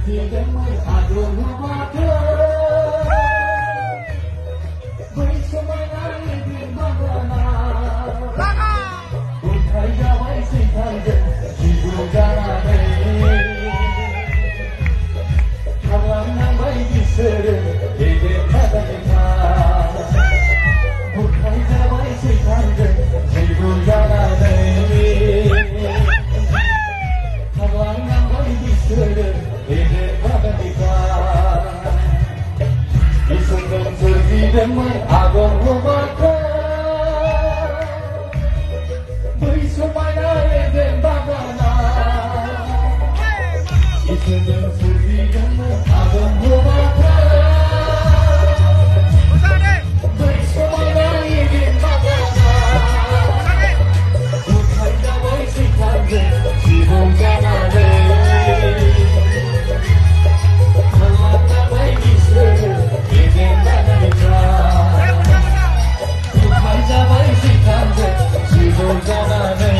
দিগময় আগুন মাথা ওই সময় নাই দিন বাগানা কোথায় যাওয়াই সেখানে জীবন জানা নেই ভাবলাম না ভাই বিসরে এদের খাতা লেখা কোথায় যাওয়াই সেখানে জীবন জানা নেই ভাবলাম না ভাই বিসরে এদের খাতা লেখা ইসুন্দর দিগময় আগুন মাথা ওই সময় নাই দিন বাগানা ইসুন্দর দিগময় আগুন মাথা ওই সময় নাই দিন বাগানা কোথায় যাবো সেখানে জীবন জানা নেই ভাই বিসরে এদের খাতা লেখা কোথায় যাবো সেখানে জীবন জানা নেই